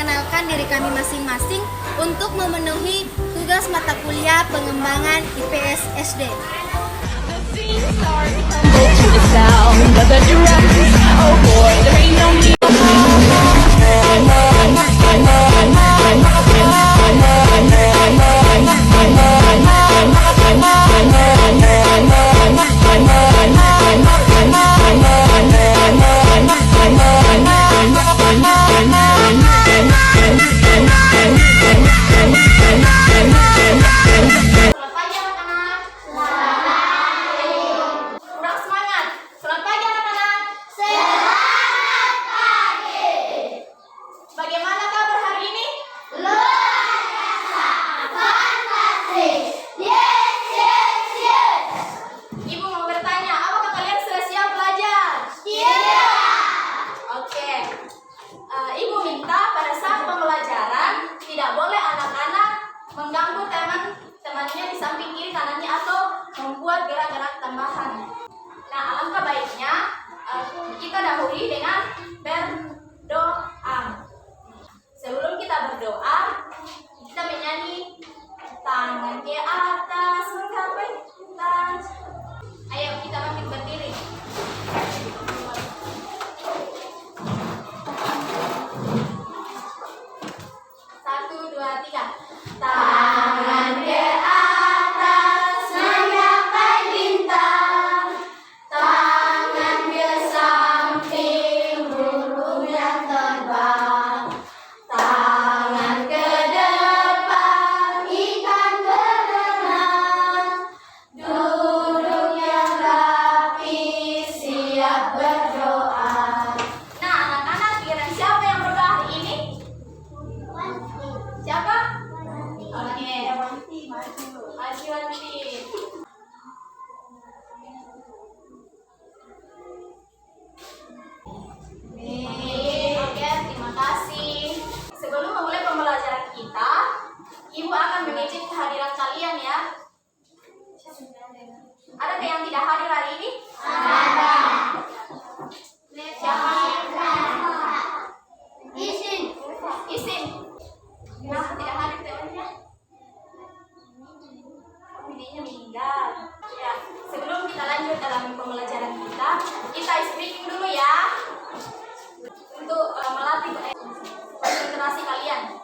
memperkenalkan diri kami masing-masing untuk memenuhi tugas mata kuliah pengembangan IPS SD. Teman-temannya di samping kiri kanannya atau membuat gerak-gerak tambahan. Nah, alangkah baiknya kita dahului dengan berdoa. Sebelum kita berdoa, kita menyanyi tangan ke atas menggapai tas. Ayo kita bangkit berdiri. Satu, dua, tiga. Tangan ke atas menggapai bintang, tangan ke samping burung yang terbang, tangan ke depan ikan berenang, duduk yang rapi siap berdoa. Nah, anak-anak, kira siapa yang berdoa hari ini? Siapa? Oke, Wanti. Oke, terima kasih. Sebelum memulai pembelajaran kita, Ibu akan mengecek kehadiran kalian ya. Ada yang tidak hadir hari ini? Ada. Siapa? Isin. Nah, tidak hadir temannya. Videonya meninggal. Ya, sebelum kita lanjut dalam pembelajaran kita speaking dulu ya. Untuk melatih konsentrasi kalian.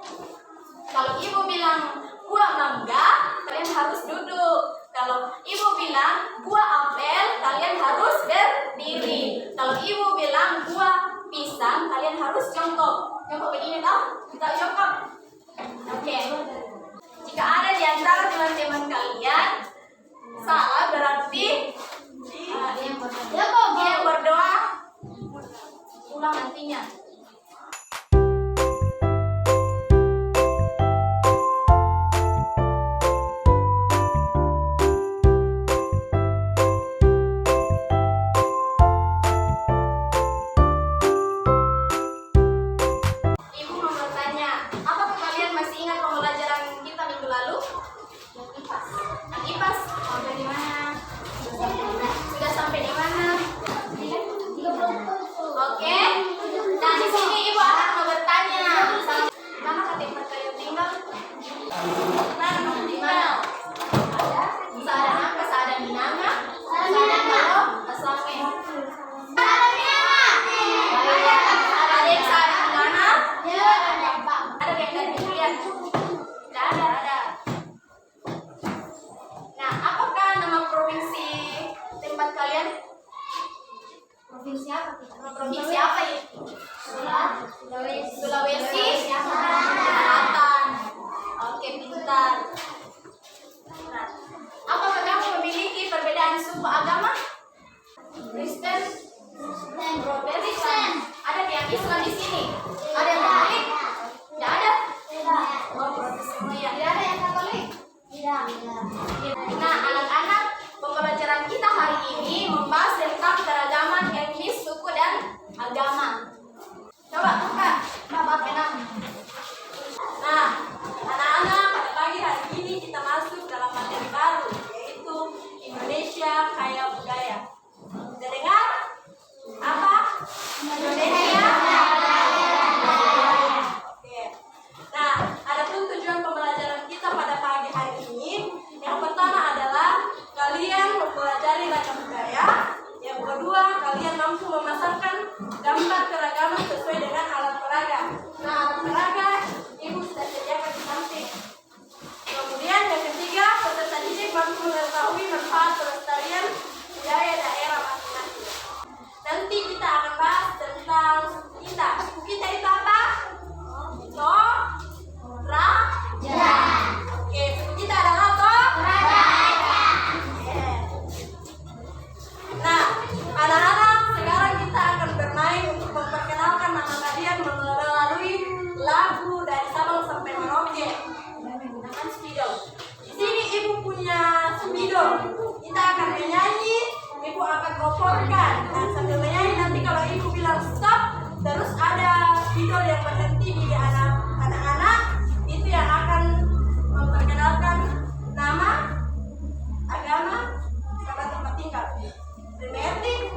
Kalau ibu bilang buah mangga, kalian harus duduk. Kalau ibu bilang buah apel, kalian harus berdiri. Kalau ibu bilang buah pisang, kalian harus jongkok. Jongkok begini toh? Kita jongkok. Oke. Jika ada di antara teman-teman kalian salah, berarti yang berdoa ulang nantinya. Ibu mau bertanya, apakah kalian masih ingat pembelajaran kita minggu lalu? IPAS. Oh, dari mana? Sudah sampai di mana? Oke. Nah, di sini ibu akan mau bertanya. Mana tempat kalian tinggal? Mana tinggal? Ada. Sada Minanga. Sada Kalo. Aslame. Ada yang sada Minanga? Ada yang dari Julian? Tidak ada. Nah, apakah nama provinsi tempat kalian? Provinsi apa? Provinsi apa ya? Sulawesi Selatan. Oke, pintar. mampu mengetahui manfaat pelestarian budaya daerah masing-masing. Nanti kita akan bahas tentang suku kita. Suku kita itu apa? Toraja. Oke, suku kita adalah Toraja. Nah, anak-anak, sekarang kita akan bermain untuk memperkenalkan nama kalian melalui lagu dari Sabang sampai Merauke menggunakan spidol. Di sini ibu punya spidol. Kita akan menyanyi, ibu akan oporkan. Nah, sambil menyanyi nanti kalau ibu bilang stop, terus ada spidol yang berhenti di anak-anak, itu yang akan memperkenalkan nama, agama, sama tempat tinggal. Berarti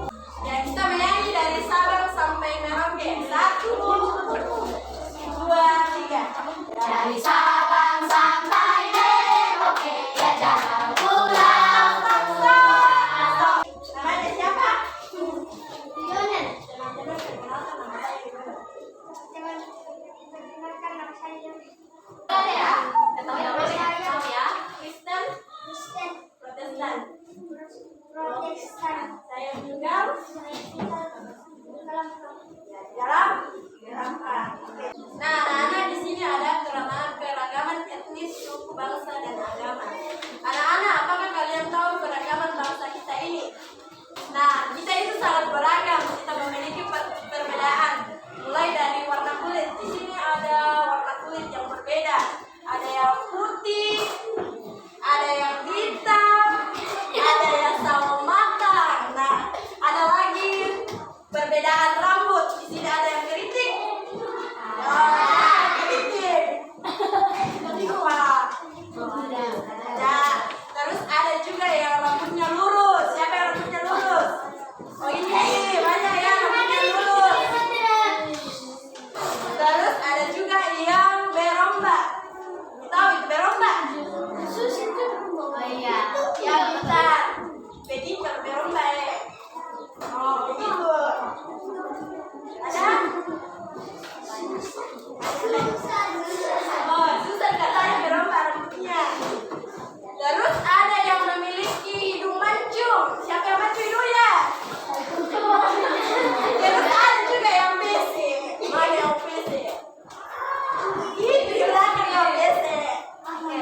ya kita menyanyi dari Sabang sampai Merauke. 1, 2, 3. Dari Sabang sampai Merauke, ya jangan pulang. Namanya siapa? Yonen. Teman-teman perkenalkan nama saya gimana? Perkenalkan nama saya. Ada ya? Ketahui namanya ya? Kristen, Protestan. Saya tinggal dalam gerakan. Nah, anak-anak di sini ada keragaman etnis, suku, bangsa, dan agama. Anak-anak, apakah kalian tahu keragaman bangsa kita ini? Nah, kita itu sangat beragam. Kita memiliki perbedaan. Mulai dari warna kulit. Di sini ada warna kulit yang berbeda. Ada yang putih, ada yang hitam, ada yang sawo matang. Nah, ada lagi perbedaan rambut. Di sini ada yang keriting. Keriting. Wah. Nah, terus ada juga yang rambutnya lurus. Siapa yang rambutnya lurus? Oh, ini banyak ya rambutnya lurus. Terus ada juga yang berombak. Tahu itu berombak? Oh iya, ya bisa. Begitu kalau berombak ya. Oh begitu. Ada? Oh susah katanya berombak rambutnya. Terus ada yang memiliki hidung mancung. Siapa yang mancung hidungnya? Terus ada juga yang besi. Mana yang besi? Itu di belakang yang besi. Oke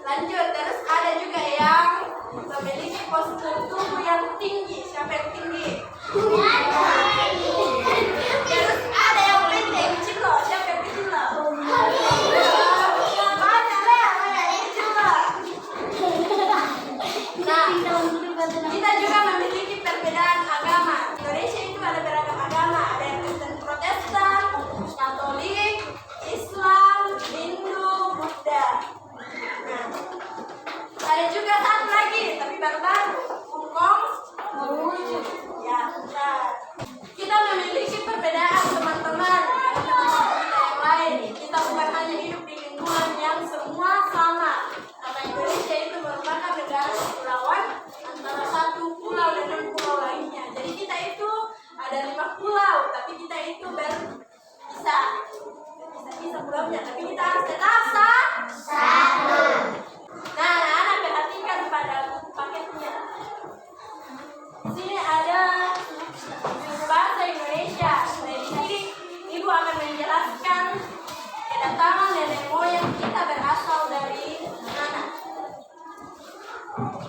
lanjut. Terus ada juga yang memiliki postur tubuh yang tinggi. Siapa yang tinggi? Terus ada yang pendek, kecil loh. Siapa yang kecil loh? Banyak lah, banyak yang kecil loh. Nah, kita juga memiliki perbedaan agama. Indonesia itu ada beragam agama. Ada yang Kristen, Protestan, Katolik, Islam, Hindu, Buddha. Nah, ada juga satu lagi, tapi baru-baru, Konghucu. Ya, nah, kita memiliki perbedaan teman-teman dengan teman-teman kita yang lain. Kita bukan hanya hidup di lingkungan yang semua sama. Karena Indonesia itu merupakan negara kepulauan antara satu pulau dengan pulau lainnya. Jadi kita itu ada 5 pulau, tapi kita itu bisa pulaunya, tapi kita harus tetap satu. Nah, anak-anak perhatikan pada buku paketnya. Di sini ada buku bahasa Indonesia. Nah, di sini ibu akan menjelaskan kedatangan nenek moyang kita berasal dari mana.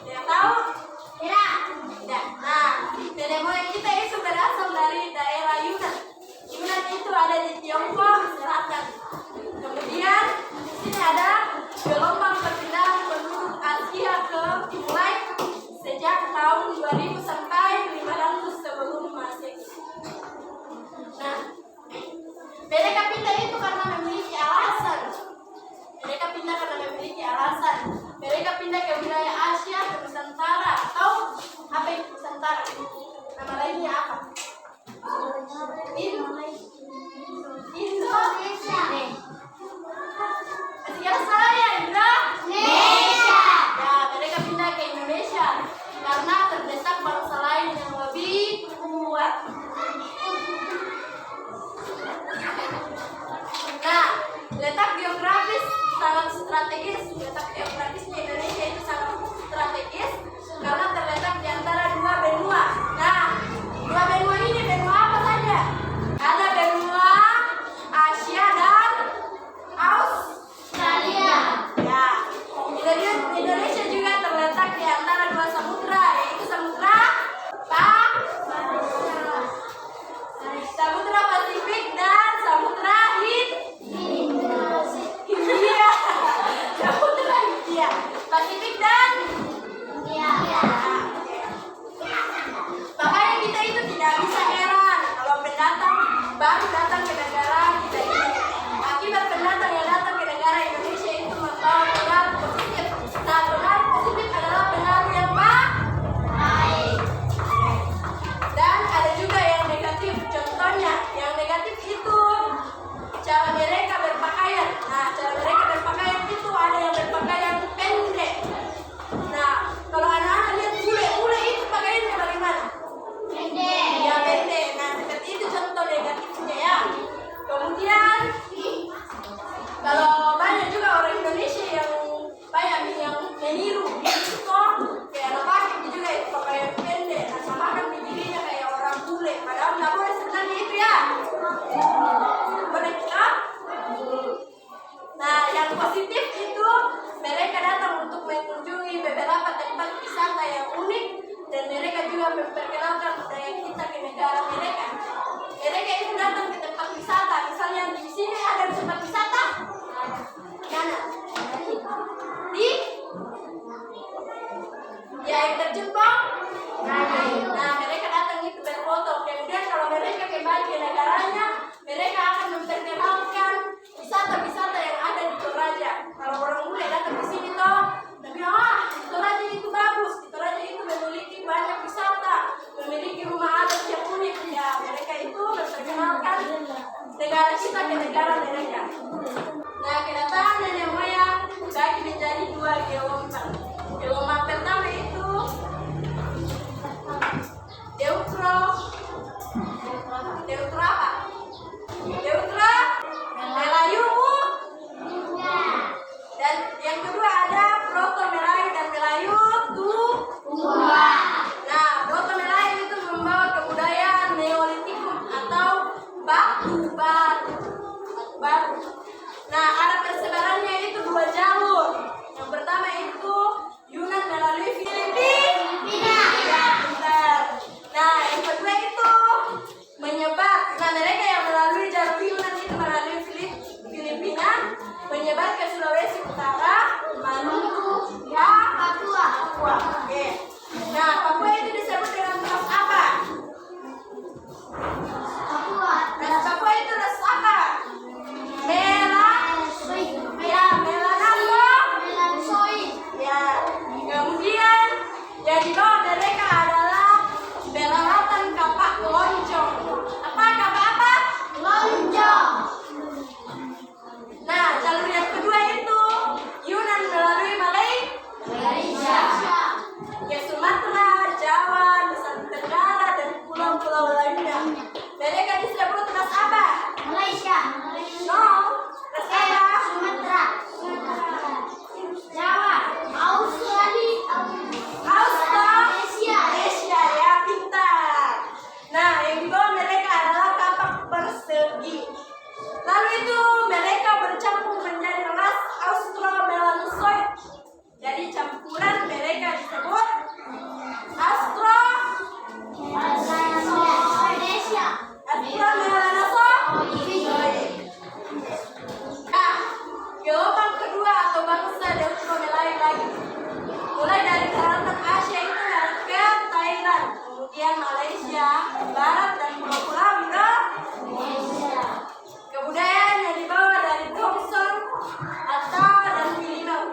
Yang tahu? Ya. Tidak. Nah, nenek moyang kita itu berasal dari daerah Yunan. Yunan itu ada di Tiongkok Selatan. Kemudian di sini ada gelombang perpindahan penduduk Asia dimulai sejak tahun 2000 sampai 500 sebelum Masehi. Nah, mereka pindah itu karena memiliki alasan. Mereka pindah ke wilayah Asia, terletak di antara dua samudra, yaitu Samudra Samudra Pasifik dan Samudra Hindia. Samudra Hindia. Pasifik dan Hindia. Makanya kita itu tidak bisa heran kalau pendatang baru datang ke negara kita ini. Akibat pendatang yang datang ke negara Indonesia itu membawa pengaruh positif. Nah, pengaruh positif adalah pengaruh yang baik. Dan ada juga yang negatif. Contohnya, yang negatif itu cara mereka berpakaian. Nah, cara mereka berpakaian itu ada yang berpakaian pendek. Nah, kalau anak-anak lihat bule itu pakaiannya bagaimana? Pendek. Ya, pendek. Nah, seperti itu contoh negatifnya ya. Kemudian, kalau banyak juga orang Indonesia yang banyak yang meniru itu kayak anak pakai juga itu pakaian pendek. Nah, sama kan dirinya kayak orang bule. Padahal nggak boleh sebenarnya itu ya. Boleh kita? Nah, yang positif itu mereka datang untuk mengunjungi beberapa tempat wisata yang unik dan mereka juga memperkenalkan budaya kita ke negara mereka. Mereka itu datang ke tempat wisata, misalnya di sini ada tempat wisata. Mana? Di? Ya, yang terjebak. Nah, mereka datang itu berfoto. Kemudian kalau mereka kembali ke negaranya, mereka akan memperkenalkan wisata-wisata yang ada di Toraja. Kalau orang bule datang ke sini toh, tapi di Toraja itu bagus. Di Toraja itu memiliki banyak wisata, memiliki rumah adat yang unik. Ya, mereka itu memperkenalkan negara kita ke negara mereka. Nah, kedatangan nenek moyang bagi menjadi dua gelombang. Gelombang pertama itu Deutro apa? Deutro Melayumu. Dan yang kedua ada Proto Melayu dan Melayu Tua. Nah, Proto Melayu itu membawa kebudayaan Neolitikum atau batu baru. Nah, ada persebarannya itu dua jalur. Yang pertama itu Yunan melalui Filipina. Ya, benar. Nah, yang kedua itu menyebar. Nah, mereka yang melalui jalur Yunan itu melalui Filipina menyebar ke Sulawesi Utara, Maluku, ya, Papua. Oke. Nah, Papua itu disebut dengan ras apa? Ras Papua itu ras apa? Ya, kemudian yang dibawa mereka adalah peralatan kapak loncong. Apa kapak apa? Loncong. Nah, jalur yang kedua itu Yunan melalui Malaysia ke Sumatera, Jawa, Nusa Tenggara dan pulau-pulau lainnya. Mereka disebut ras apa? Malaysia. No, ras apa? Sumatera. Jawa. Australia ya, pintar. Nah, yang dibawa mereka adalah kapak persegi. Lalu itu mereka bercampur menjadi ras Australopithecus. Jadi campuran mereka disebut Nah, gelombang kedua atau bangsa Deutro Melayu lagi. Mulai dari daratan Asia itu ke Thailand, kemudian Malaysia, Barat dan pulau-pulau Indonesia. Kebudayaan yang dibawa dari Thompson atau dan Vietnam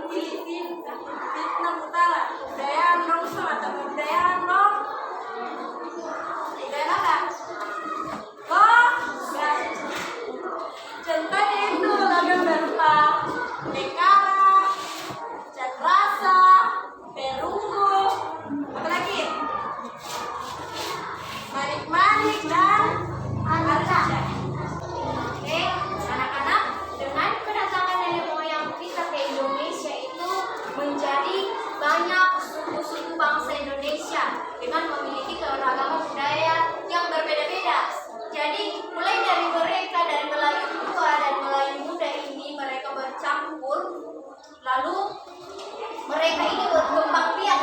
Utara. Kebudayaan Thompson atau kebudayaan contohnya itu logam berupa Nekara, Cakrasa, Perunggu, apa lagi? Manik-manik dan Arca. Oke, anak-anak, dengan kedatangan nenek moyang kita ke Indonesia itu menjadi banyak suku-suku bangsa Indonesia dengan memiliki keragaman budaya yang berbeda-beda. Jadi mulai dari mereka dari Melayu tua dan Melayu muda ini mereka bercampur, lalu mereka ini berkembang biak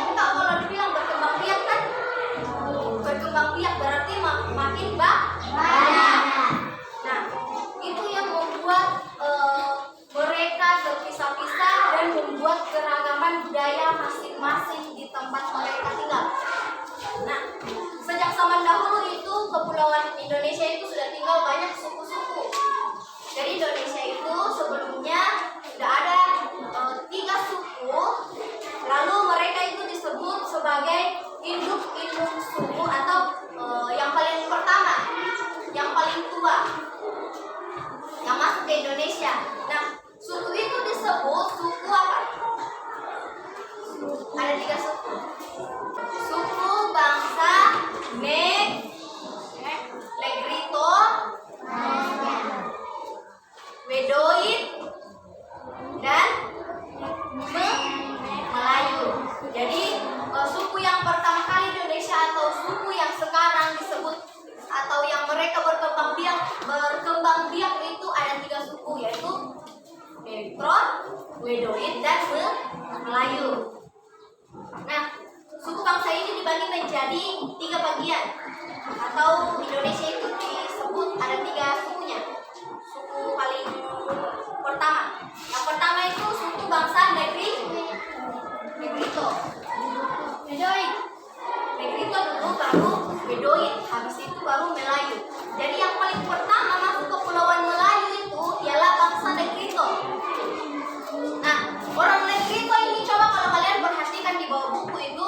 Ada 3 suku. Suku bangsa Negrito, Wedoid, dan Melayu. Jadi suku yang pertama kali di Indonesia atau suku yang sekarang disebut atau yang mereka berkembang biak itu ada 3 suku, yaitu Negrito, Wedoid, dan Melayu. Nah, suku bangsa ini dibagi menjadi 3 bagian, atau Indonesia itu disebut ada 3 sukunya. Suku paling pertama, yang pertama itu suku bangsa Negrito, Negrito dulu, baru Wedoid, habis itu baru Melayu. Jadi yang paling pertama masuk ke Kepulauan Melayu itu ialah bangsa Negrito. Nah, orang Negrito ini, coba kalau kalian perhatikan di bawah buku itu,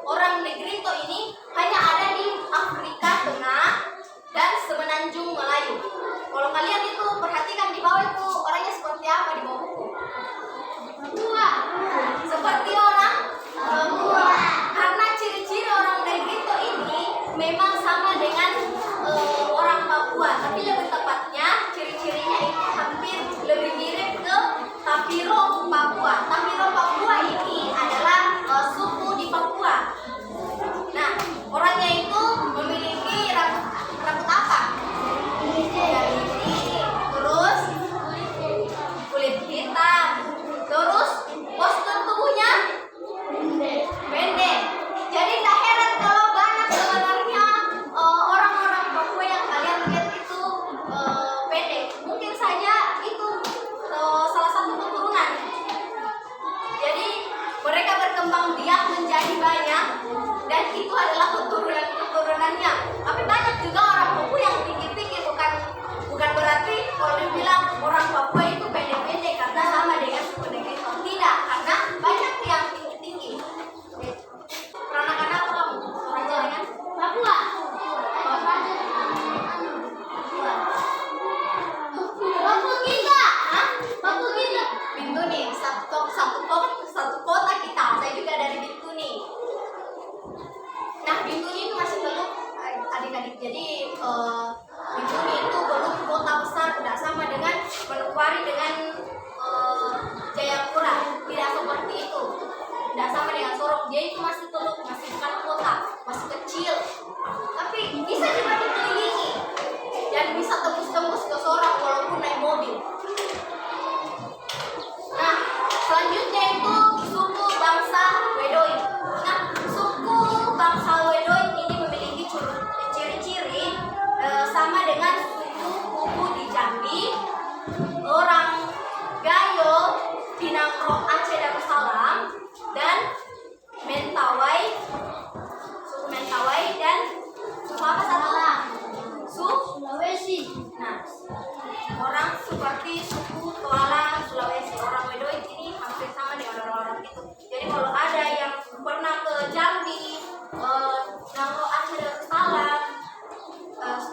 orang Negrito ini hanya ada di Afrika Tengah dan Semenanjung Melayu. Kalau kalian itu perhatikan di bawah itu orangnya seperti apa di bawah buku? Seperti orang Papua. Karena ciri-ciri orang Negrito ini memang sama dengan orang Papua, tapi lebih tepatnya ciri-cirinya itu hampir lebih mirip ke Tapiro Papua. Tapiro Papua ini adalah suku di Papua. Nah, orangnya itu memiliki rambut apa? Terus kulit hitam, terus postur tubuhnya pendek. Jadi tak heran kalau banyak sebenarnya orang-orang Papua yang kalian lihat itu pendek. Mungkin saja itu salah satu keturunan. Jadi mereka berkembang biak menjadi banyak, dan itu adalah keturunannya. Tapi banyak juga orang Papua yang tinggi-tinggi, bukan berarti kalau dibilang orang Papua itu pendek-pendek karena sama dengan suku Negrito. Tidak, karena banyak yang tinggi-tinggi. Anak-anak kamu orang jaringan Papua. Papua kita, Papua kita. Bintuni, satu kota kita. Saya juga dari Bintuni. Nah, Bintuni itu masih belum adik-adik. Jadi Bintuni itu belum kota besar, tidak sama dengan Manokwari dengan Jayapura. Tidak seperti itu. Tidak sama dengan Sorong. Dia itu masih teluk, masih bukan kota, masih kecil. Tapi bisa juga dikelilingi dan bisa tembus-tembus ke Sorong walaupun naik mobil. Nah, selanjutnya itu suku bangsa Wedoid. Nah, suku bangsa Wedoid ini memiliki ciri-ciri sama dengan suku Kubu di Jambi, orang Gayo di Nangro Aceh Darussalam, dan suku Mentawai, dan suku apa satu? Sulawesi. Nah, orang seperti suku Toalang, Sulawesi, orang Wedoid ini hampir sama dengan orang-orang itu. Jadi kalau ada yang pernah ke Jambi, Nangro Aceh Darussalam,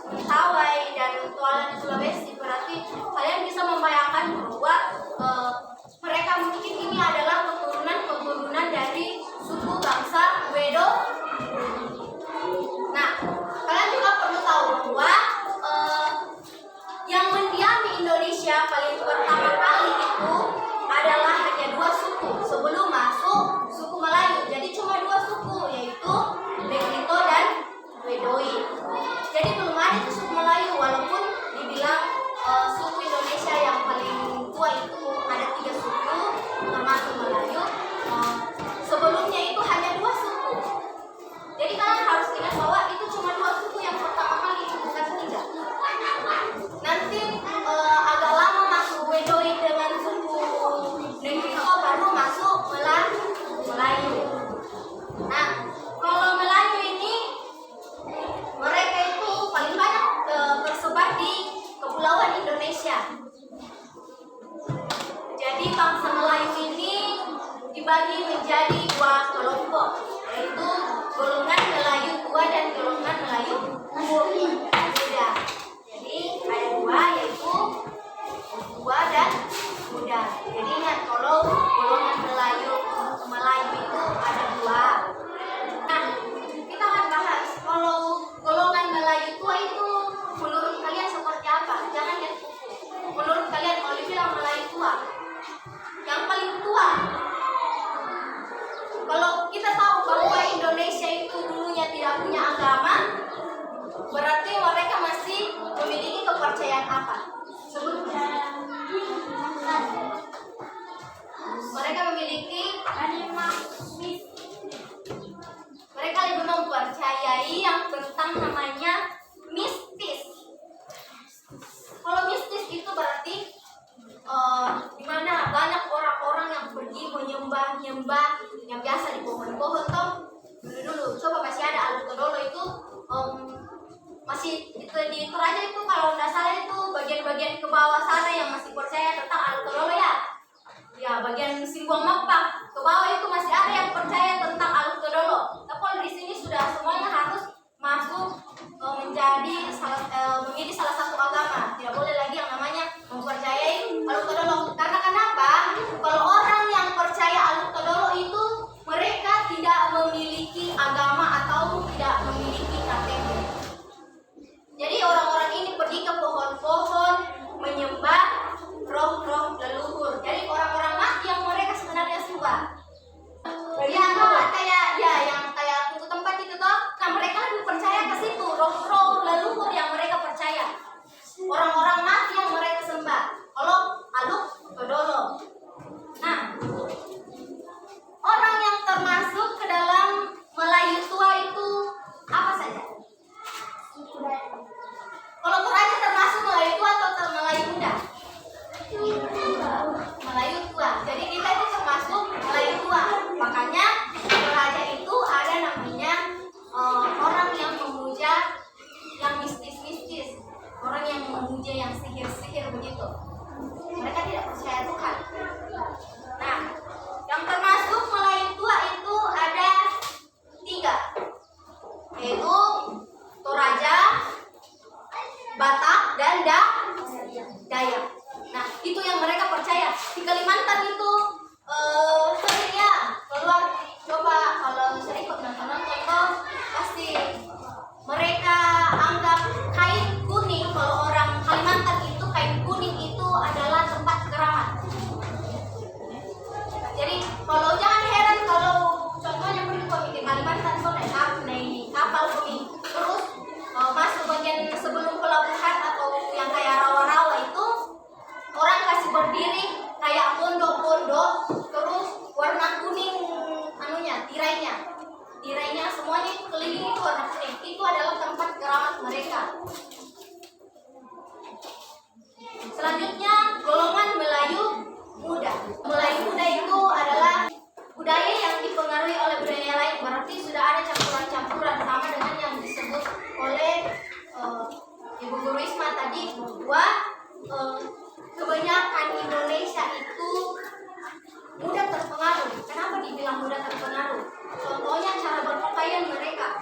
Mentawai, dan Toalang di Sulawesi, berarti kalian bisa membayangkan bahwa mereka mungkin ini adalah keturunan dari suku bangsa Wedo. Nah, kalian juga perlu tahu bahwa yang mendiami Indonesia paling pertama kali itu adalah hanya 2 suku sebelum masuk suku Melayu. Jadi cuma 2 suku, yaitu Negrito dan Wedoid. Jadi belum ada itu suku Melayu, walaupun dibilang suku Indonesia yang paling tua itu ada 3 suku termasuk Melayu. Sebelumnya itu hanya 2 suku. Jadi kalian harus ingat bahwa itu cuma 2 suku yang pertama kali, bukan 3. Nanti agak lama masuk Wedoid dengan suku Negrito, baru masuk Melayu. Nah, kalau Melayu ini mereka itu paling banyak tersebar di kepulauan Indonesia. Jadi bangsa Melayu ini dibagi menjadi 2 kelompok, yaitu golongan Melayu tua dan golongan Melayu muda. Jadi ada 2, yaitu tua dan muda. Jadi ingat, kalau golongan Melayu memiliki mereka lebih mempercayai yang tentang namanya mistis. Kalau mistis itu berarti di mana banyak orang-orang yang pergi menyembah yang biasa di pohon-pohon toh. Dulu coba masih ada Alu Todolo itu masih itu di Toraja itu kalau nggak salah itu bagian-bagian ke bawah sana yang masih percaya tentang Alu Todolo ya. Ya bagian Singguang Mappa ke bawah itu masih ada yang percaya tentang Alu Todolo. Tapi kalau di sini sudah semuanya harus masuk menjadi salah satu agama. Tidak boleh lagi yang namanya mempercayai Alu Todolo. Karena kenapa? Kalau orang yang percaya Alu Todolo itu mereka tidak memiliki agama atau tidak memiliki KTP. Jadi orang-orang ini pergi ke pohon-pohon menyembah roh-roh leluhur. Jadi orang-orang mati yang mereka sebenarnya sembah. Yang kayak tunggu tempat itu toh. Nah mereka lebih percaya ke situ roh-roh leluhur yang mereka percaya. Orang-orang mati yang mereka sembah. Kalau Alu Todolo. Nah, orang yang termasuk ke dalam Melayu tua itu apa saja? Kalau Toraja termasuk Melayu tua atau Melayu muda? Melayu tua. Jadi kita itu termasuk Melayu tua. Makanya Toraja itu ada namanya orang yang memuja yang mistis-mistis, orang yang memuja yang sihir-sihir begitu. Mereka tidak percaya Tuhan. Nah, yang termasuk Melayu tua itu ada 3, yaitu Toraja, Batak, dan Dayak. Nah, itu yang mereka percaya. Di Kalimantan itu sering ya keluar. Coba kalau sering nonton itu pasti mereka anggap kain kuning. Kalau orang Kalimantan itu kain kuning itu adalah tempat keramat. Jadi kalau jangan heran kalau contohnya pergi ke Kalimantan tuh naik kapal kuning terus masuk bagian sebelum pelabuhan atau yang kayak rawa-rawa itu orang kasih berdiri kayak pondok-pondok terus warna kuning tirainya semuanya itu keliling itu warna kuning. Itu adalah tempat keramat mereka. Selanjutnya golongan Melayu muda. Melayu muda itu adalah budaya yang dipengaruhi oleh budaya lain. Berarti sudah ada campuran-campuran sama dengan yang disebut oleh Ibu Guru Isma tadi bahwa kebanyakan Indonesia itu mudah terpengaruh. Kenapa dibilang mudah terpengaruh? Contohnya cara berpakaian mereka.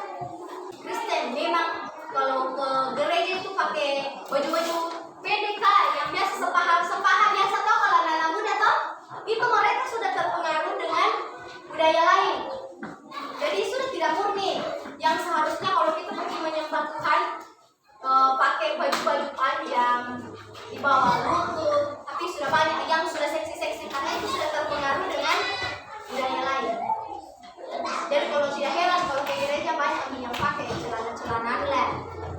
Kristen memang kalau ke gereja itu pakai baju-baju pendek yang biasa sepaha biasa toh kalau anak muda toh itu mereka sudah terpengaruh dengan budaya lain. Jadi sudah tidak murni. Yang seharusnya kalau kita pergi menyembah Tuhan pakai baju-baju panjang di bawah lutut, tapi sudah banyak yang sudah seksi-seksi karena itu sudah terpengaruh dengan budaya lain. Jadi kalau tidak heran kalau ke gereja banyak yang pakai celana-celana lem,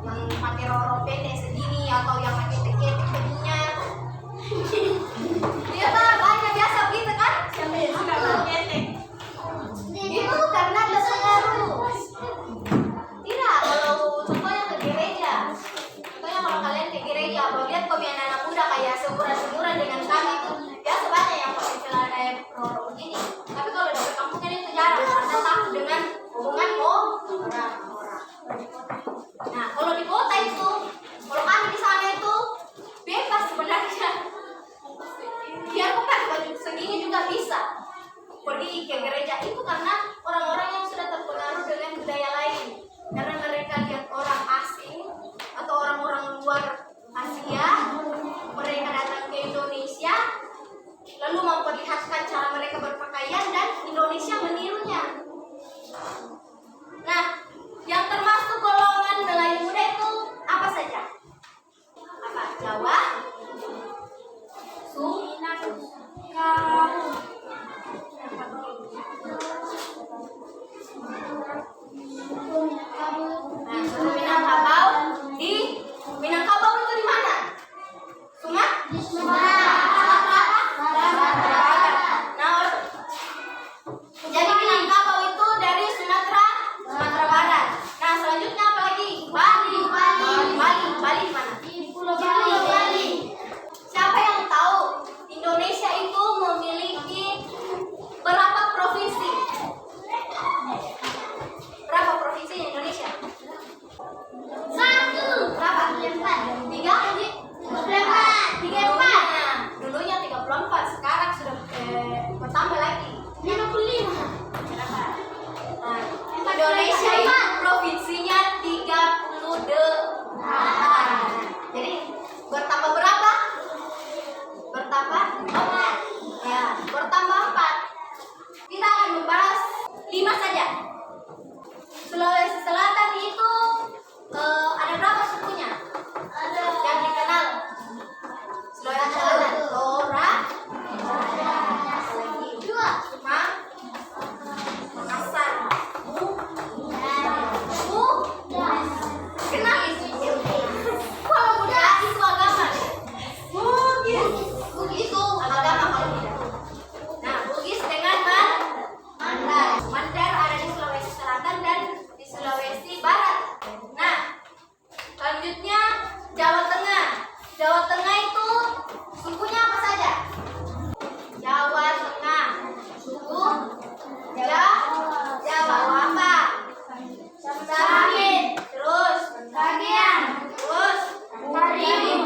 yang pakai rok pendek segini atau yang pakai teket bajunya. Dia tak banyak biasa begitu kan? Itu karena terpengaruh. Tidak, kalau contohnya ke gereja. Contohnya kalau kalian ke gereja, kalau lihat anak muda kayak seumuran dengan kami itu biasa banyak yang pakai celana rok begini. Tapi kalau di kampung ini itu jarang karena takut dengan hubungan orang. Nah, kalau di kota itu, kalau kami di sana itu bebas sebenarnya. Biar pakai baju segini juga bisa pergi ke gereja itu karena orang-orang yang sudah terpengaruh dengan budaya lain. Karena mereka lihat orang asing atau orang-orang luar Asia, mereka datang ke Indonesia, lalu memperlihatkan cara mereka berpakaian dan Indonesia menirunya. Nah, yang termasuk golongan Melayu muda itu apa saja? Apa? Jawa, Sunda, 5 saja. Sulawesi Selatan itu ada berapa sukunya? Yang dikenal Sulawesi Selatan. Makassar. Kenal kalau Buddha itu agama. Bugis itu agama kalau tidak. Nah, Bugis dengan Mandar ada di Sulawesi Selatan dan di Sulawesi Barat. Nah, selanjutnya Jawa Tengah. Jawa Tengah itu sukunya apa saja? Jawa Tengah. Suku Jawa apa? Sawit. Terus Bagian. Terus Karium.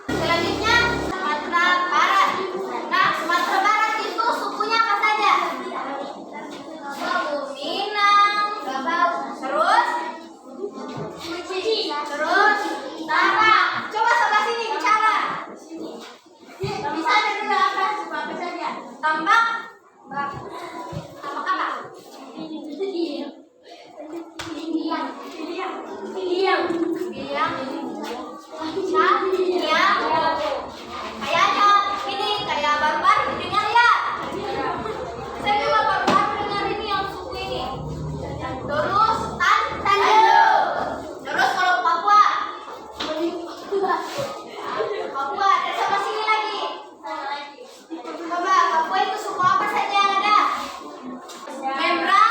Selanjutnya Sumatera Barat. Nah, Sumatera Barat itu sukunya apa saja? Minang. Terus Tarak. Coba sebelah sini bicara. Bisa dulu apa saja? Tambak apa? Kayaknya ini kayak baru-baru dengar ya. Saya juga baru-baru dengar ini yang suku ini. Terus Tando. Terus kalau Papua ada sama sini lagi. Coba Papua itu suku apa saja yang ada? Membra.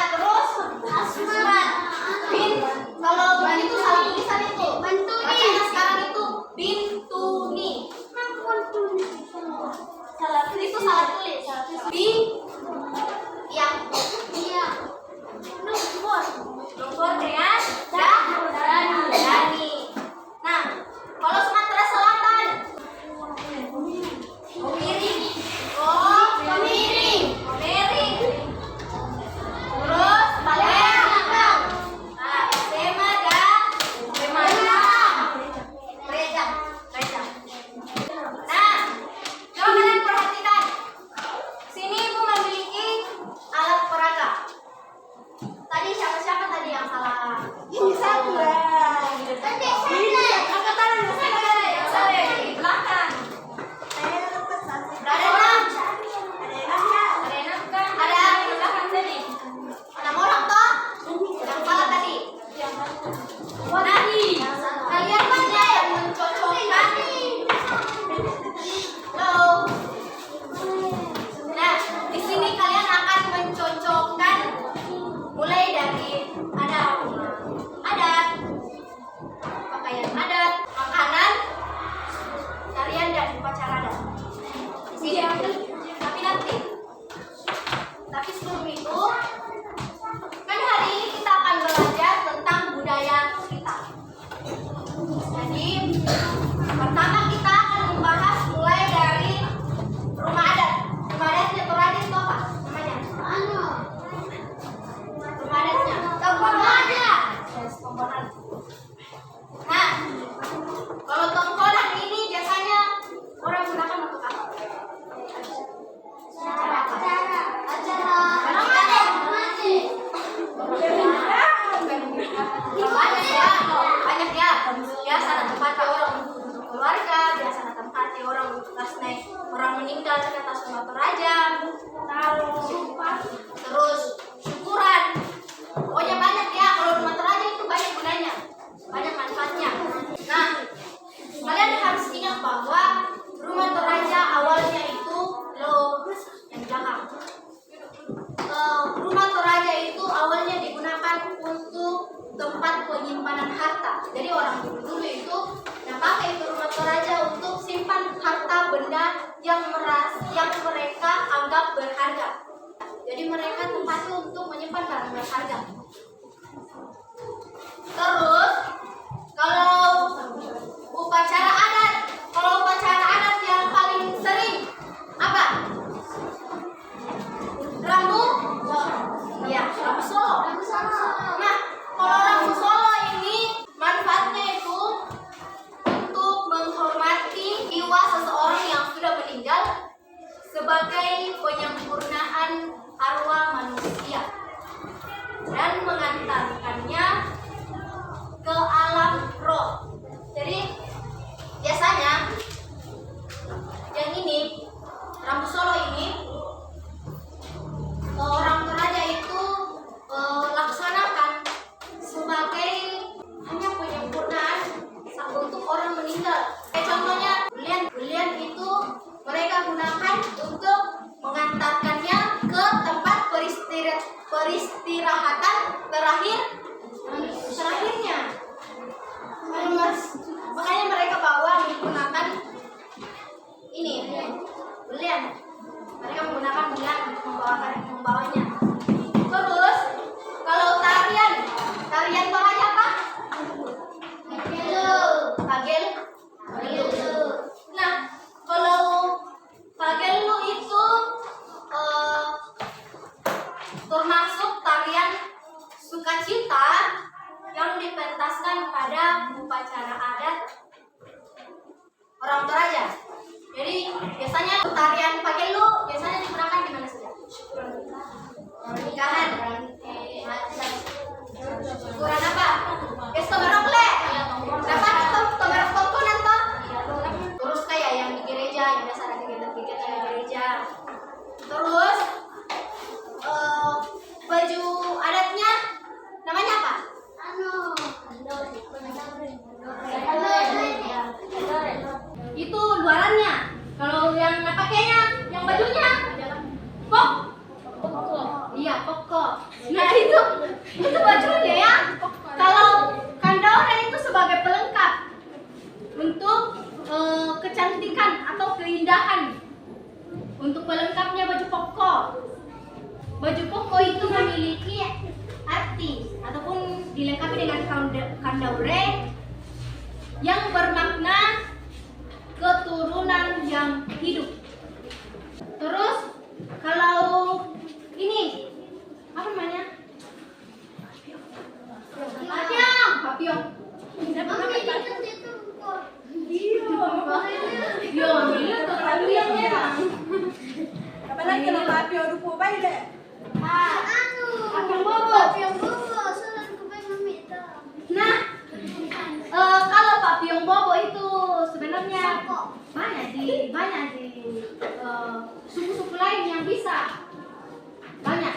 Terus Asmat. Kalau Bin itu salah tulisan itu. Bacanya sekarang itu Bintuni. Itu salah tulis. Lumpur dengan Dani. Nah, kalau Sumatera Selatan Pemiring. Terus Palembang. Rejang. Nah, coba kalian perhatikan. Sini Ibu memiliki alat peraga. Tadi siapa tadi yang salah? Ini satu. Angkat tangan, yang salah di belakang. Ada 6 kan? Ada di belakang sini. 6 orang toh? Yang salah tadi. Nah, kalian saja yang mencocokkan. Halo. Nah, di sini kalian akan mencocokkan mulai dari adat, pakaian adat, makanan, tarian dan upacara adat. Di sini. Tapi sebelum itu, kan hari ini kita akan belajar tentang budaya kita. Jadi, pertama kita akan membahas mulai dari rumah adat. Rumah adatnya Toraja itu apa namanya? Rumah adatnya Tongkonan. Nah, kalau Tongkonan ini biasanya orang gunakan untuk apa? Banyak ya. Biasa tempatnya orang untuk keluarga, biasa tempatnya orang untuk naik orang meninggal ke atas rumah Toraja. Terus syukuran. Pokoknya banyak ya, kalau rumah Toraja itu banyak gunanya, banyak manfaatnya. Nah, kalian harus ingat bahwa rumah Toraja awalnya itu yang belakang. Rumah Toraja itu awalnya digunakan untuk tempat penyimpanan harta. Jadi orang dulu itu yang pakai itu rumah Toraja untuk simpan harta benda yang mereka anggap berharga. Jadi mereka tempatnya untuk menyimpan barang berharga. Terus kalau upacara adat yang paling sering apa? Rambu? Iya, Rambu Solo. Nah, kalau Rambu Solo ini manfaatnya itu untuk menghormati jiwa Contohnya berlian itu mereka gunakan untuk mengantarkannya ke tempat peristirahatan terakhirnya. Makanya mereka menggunakan ini berlian. Mereka menggunakan berlian untuk membawanya. Terus kalau tarian Toraja apa? Pagelu. Nah, kalau Pagelu itu termasuk tarian sukacita yang dipentaskan pada upacara adat orang Toraja. Jadi biasanya tarian Pagelu biasanya digunakan di mana saja? Pernikahan, syukuran apa? Tomerokle. Dapat tomerok toko nanti. Terus kayak yang di gereja, yang biasa ada kegiatan-kegiatan di gereja. Terus baju adatnya namanya apa? Itu luarannya. Kalau yang pakainya, yang bajunya iya, pokok. Nah, itu bajunya ya. Kalau kandaura itu sebagai pelengkap untuk kecantikan atau keindahan. Untuk pelengkapnya baju pokok. Baju pokok itu memiliki arti ataupun dilengkapi dengan kandaure yang bermakna keturunan yang hidup. Terus kalau ini apa namanya? Papiong. Apalagi kalau papiong rupo baik deh. Nah, kalau papiong bobo itu sebenarnya banyak di suku-suku lain yang bisa. Banyak.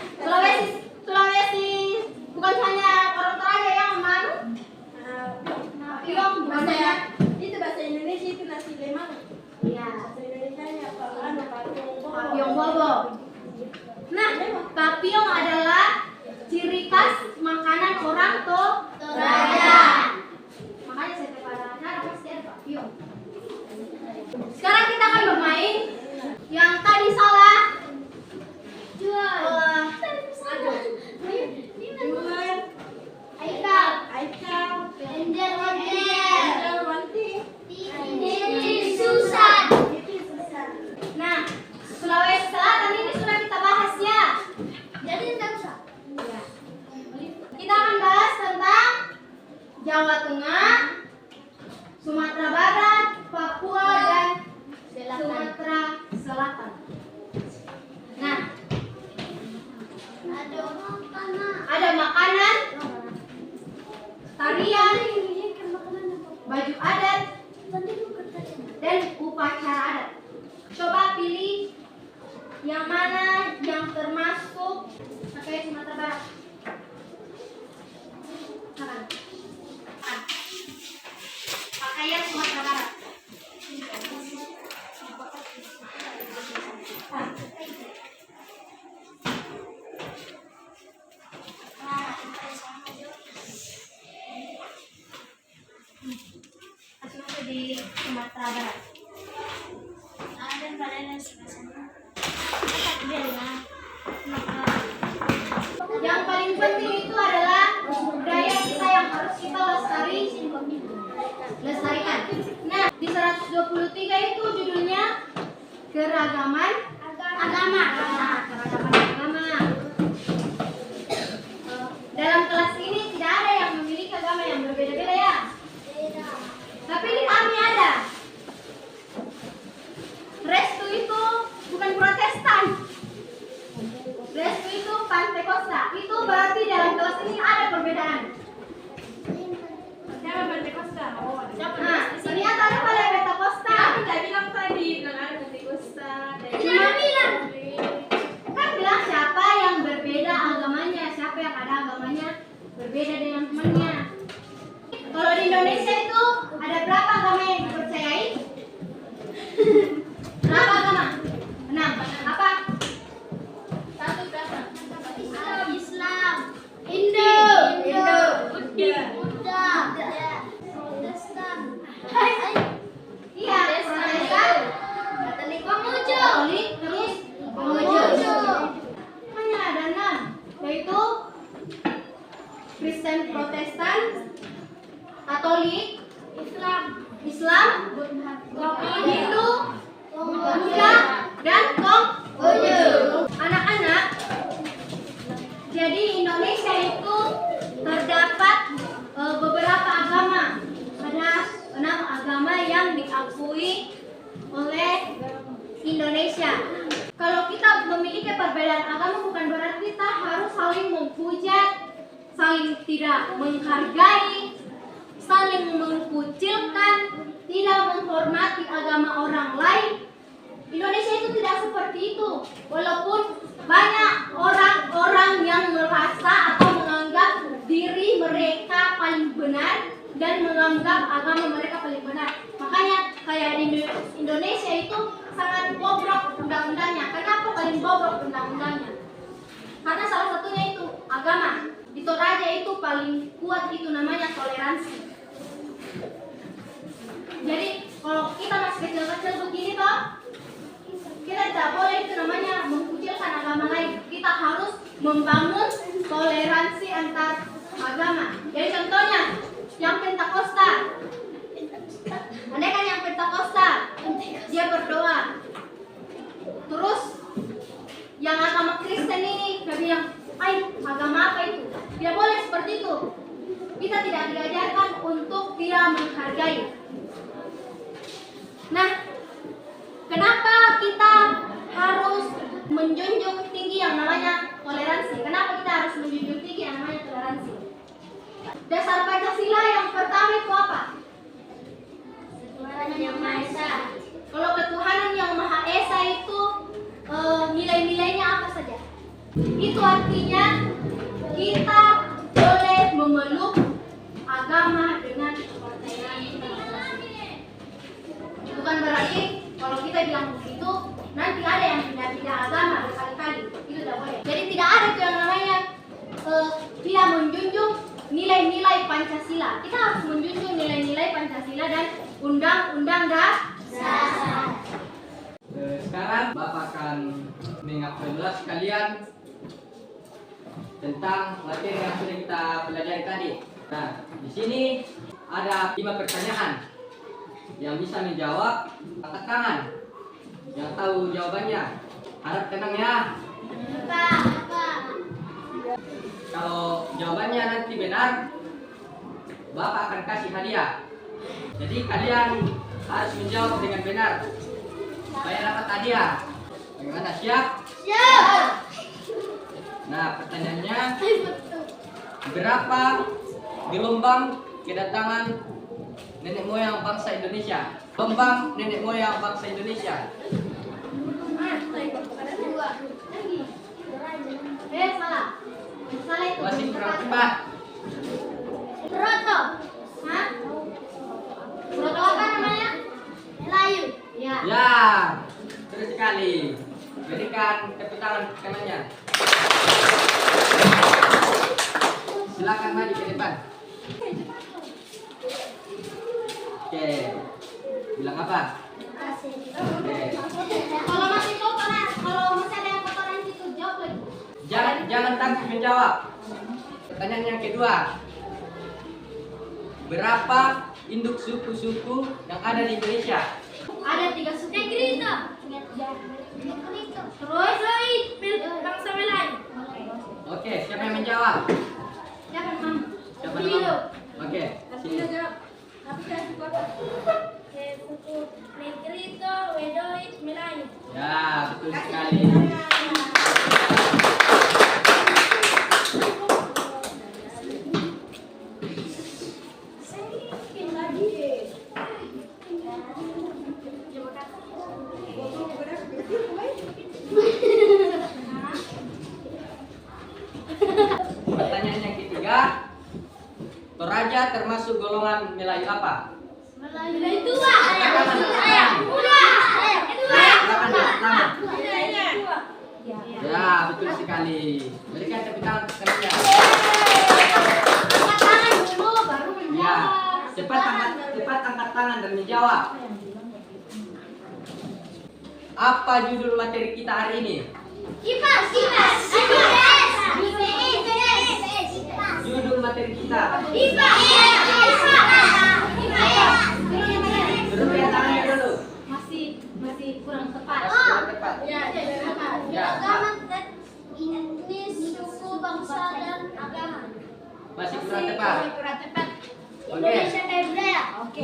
Sulawesi bukan hanya orang Toraja yang memaru. Papiong bukan hanya Itu bahasa Indonesia itu nasi lemang. iya, Bahasa Indonesia papiong bobo. Nah, papiong adalah ciri khas makanan orang Toraja. Makanya setiap ada acara pasti ada papiong. Sekarang kita akan bermain. Yang tadi salah. Nah, Sulawesi Selatan ini sudah kita bahas ya. Jadi tidak usah. Kita akan bahas tentang Jawa Tengah, Sumatera Barat, Papua, dan Sumatera Selatan. Nah, ada makanan, tarian, baju adat, dan upacara adat. Coba pilih yang mana yang termasuk pakai Sumatera Barat. Pakaian Sumatera Barat. Masuk di Sumatera Barat. Yang paling penting itu adalah budaya kita yang harus kita lestarikan. Nah, di 123 itu judulnya keragaman agama. Keragaman agama. Dalam kelas ini tidak ada yang memiliki agama yang berbeda-beda ya. Tapi di kami ada. Restu itu bukan Protestan. Restu itu Pantekosta. Itu berarti dalam kelas ini ada perbedaan. Siapa Pentekosta? Nah, ternyata ada pada Pentakosta. Aku tidak bilang tadi, bilang ada Pentekosta. Cuma bilang. yang diakui oleh Indonesia. Kalau kita memiliki perbedaan agama bukan berarti kita harus saling menghujat, saling tidak menghargai, saling mengkucilkan, tidak menghormati agama orang lain. Indonesia itu tidak seperti itu. Walaupun banyak orang-orang yang merasa atau menganggap diri mereka paling benar dan menganggap agama mereka paling benar. Makanya kayak di Indonesia itu sangat bobrok undang-undangnya. Kenapa paling bobrok undang-undangnya? Karena salah satunya itu agama. Di Toraja itu paling kuat itu namanya toleransi. Jadi kalau kita masih kecil-kecil begini toh, kita tidak boleh itu namanya mengkucilkan agama lain. Kita harus membangun toleransi antar agama. Jadi contohnya yang Pentakosta. Andai kan yang Pentakosta dia berdoa. Terus yang agama Kristen ini dia bilang, agama apa itu? Tidak boleh seperti itu. Kita tidak diajarkan untuk tidak menghargai. Nah, kenapa kita harus menjunjung tinggi yang namanya toleransi? Kenapa kita harus menjunjung tinggi yang namanya toleransi? Dasar Pancasila yang pertama itu apa? Ketuhanan yang Maha Esa. Kalau ketuhanan yang Maha Esa itu nilai-nilainya apa saja? Itu artinya kita boleh memeluk agama dengan kepercayaan masing-masing. Bukan berarti kalau kita bilang begitu nanti ada yang pindah-pindah agama berkali-kali. Itu tidak boleh. Jadi tidak ada tuh yang namanya tidak menjunjung nilai-nilai Pancasila. Kita harus menjunjung nilai-nilai Pancasila dan Undang-Undang Dasar. Sekarang Bapak akan mengingatkan kalian tentang materi yang sudah kita pelajari tadi. Nah, di sini ada 5 pertanyaan. Yang bisa menjawab angkat tangan. Yang tahu jawabannya harap tenang ya. Kalau jawabannya nanti benar, Bapak akan kasih hadiah. Jadi kalian harus menjawab dengan benar supaya dapat hadiah. Bagaimana, siap? Siap. Nah, pertanyaannya, berapa gelombang kedatangan nenek moyang bangsa Indonesia? Gelombang nenek moyang bangsa Indonesia. Salah. Salah itu. Masih kurang cepat. Proto. Hah? Proto apa namanya? Melayu. Ya. Ya, betul sekali. Berikan tepuk tangan kanannya. Silakan maju ke depan. Oke. Bilang apa? Oke. Kalau masih kotoran, kalau masih ada yang kotoran itu jawab lagi. Jangan takut menjawab. Pertanyaan yang kedua. Berapa induk suku-suku yang ada di Indonesia? Ada 3 suku. Negrito. Terus bangsa Melayu. Oke, siapa yang menjawab? Jangan mam. Siapa nama? Oke, sini. Suku Negrito, Wedoit, Melayu. Ya, betul sekali. Pertanyaan yang ketiga, Toraja termasuk golongan Melayu apa? Melayu tua. Ya, betul sekali. Berikan tepuk tangan untuk kalian. Angkat tangan dulu baru Ya, menjawab. cepat angkat tangan dan menjawab. Apa judul materi kita hari ini? Kipas. Judul materi kita. Berikan tangannya dulu. Masih kurang tepat. Kurang tepat. Ya. Ya. Agama etnis, suku, bangsa dan agama. Masih kurang tepat. Kurang tepat. Oke. Indonesia kayak budaya. Oke.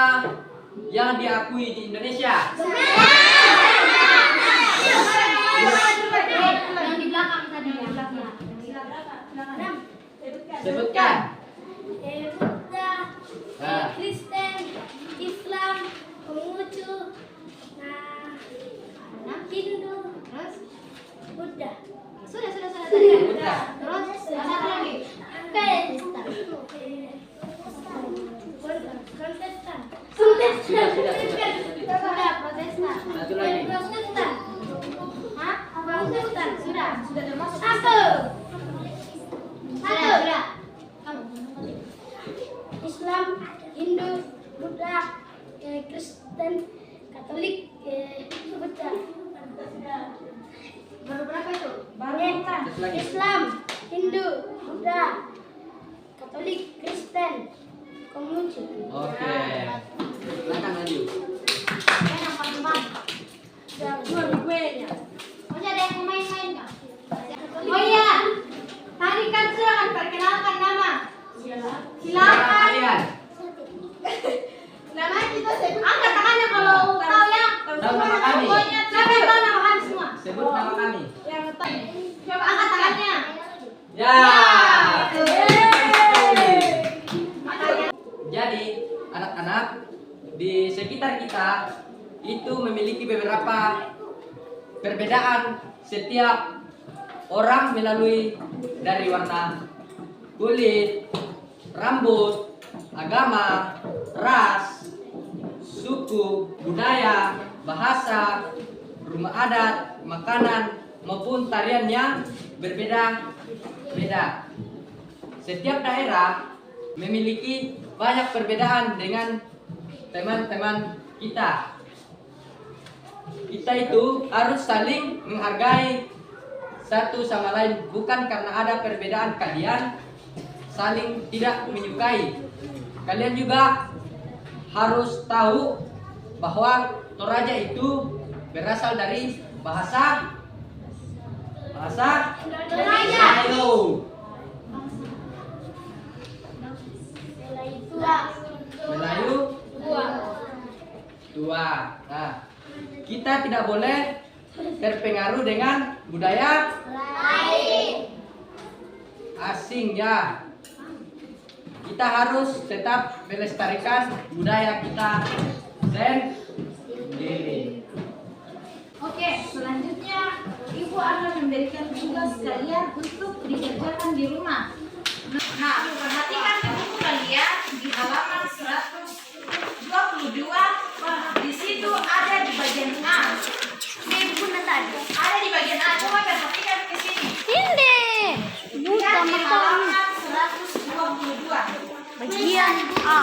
agama yang diakui di Indonesia? Yang di belakang tadi, yang di belakang. Sebutkan. Buddha, Ah. Kristen, Islam, Konghucu, Hindu, Terus? Buddha. Sudah tadi kan? Buddha. Terus satu lagi. Protestan. Sudah Protestan. Satu lagi. Protestan. Hah? Protestan. Sudah termasuk. Satu. Sudah. Kamu. Islam, Hindu, Buddha, Kristen, Katolik, Buddha. Baru berapa itu? Satu lagi. Islam, Hindu, Buddha, Katolik, Kristen, Konghucu. Oke. Silakan maju. Enak Pak. Dua kuenya. Masih ada yang mau main-main nggak? Oh iya, tadi kan sudah kan perkenalkan nama. Silakan. Kalian. Namanya kita sebut. Angkat tangannya kalau tahu ya. Tahu nama kami. Pokoknya siapa yang tahu nama kami semua? Sebut nama kami. Yang ngetok. Coba angkat tangannya. Ya. Jadi, anak-anak di sekitar kita itu memiliki beberapa perbedaan setiap orang melalui dari warna kulit, rambut, agama, ras, suku, budaya, bahasa, rumah adat, makanan, maupun tariannya berbeda-beda. Setiap daerah memiliki banyak perbedaan dengan teman-teman kita. Kita itu harus saling menghargai satu sama lain, bukan karena ada perbedaan kalian saling tidak menyukai. Kalian juga harus tahu bahwa Toraja itu berasal dari bahasa Melayu. Melayu tua. Nah, kita tidak boleh terpengaruh dengan budaya asing ya. Kita harus tetap melestarikan budaya kita sendiri. Oke, selanjutnya Ibu akan memberikan tugas kalian untuk dikerjakan di rumah. Nah, perhatikan di buku kalian di halaman 122. Di situ ada di bagian A. Ada di bagian A. Coba perhatikan ke sini. Lihat di halaman 122. Bagian A.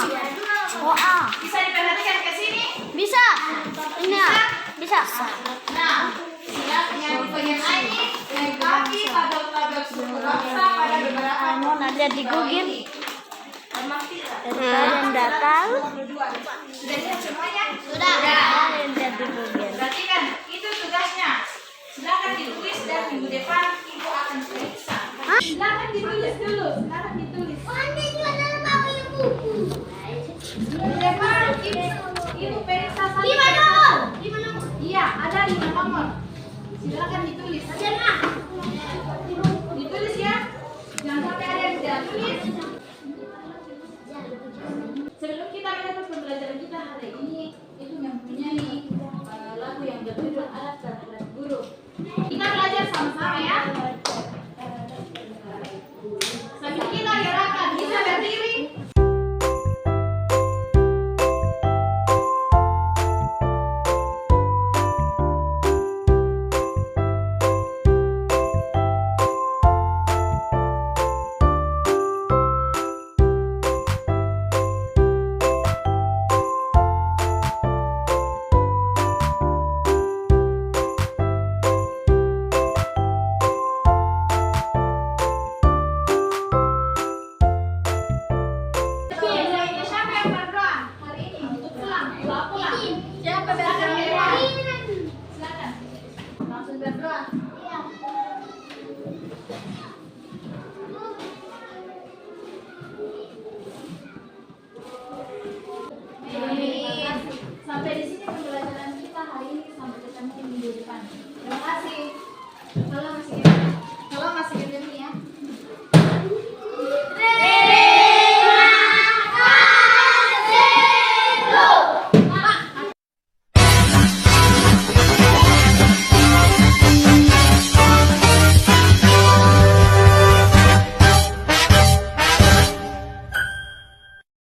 Oh A. Bisa diperhatikan ke sini? Bisa. Ini bisa. Nah, yang di bagian A ini lengkapi tabel-tabel suku bangsa pada beberapa Mau lihat di Google. dan datang. Sudah lihat semuanya? Sudah. Lihat di Google. Perhatikan, itu tugasnya. Silakan ditulis dan minggu depan Ibu akan periksa. Silakan ditulis dulu. Silakan ditulis. Minggu depan Ibu periksa satu. 5 nomor. Iya, ada 5 nomor. Silakan ditulis. Ditulis ya. Jangan sampai ada yang tidak tulis. Sebelum kita menutup pembelajaran kita hari ini, itu mempunyai lagu yang berjudul Alat Kelas Guru. Kita belajar sama-sama ya. Sambil kita gerakan, bisa berdiri. Sampai di sini pembelajaran kita hari ini, sampai ketemu minggu depan. Terima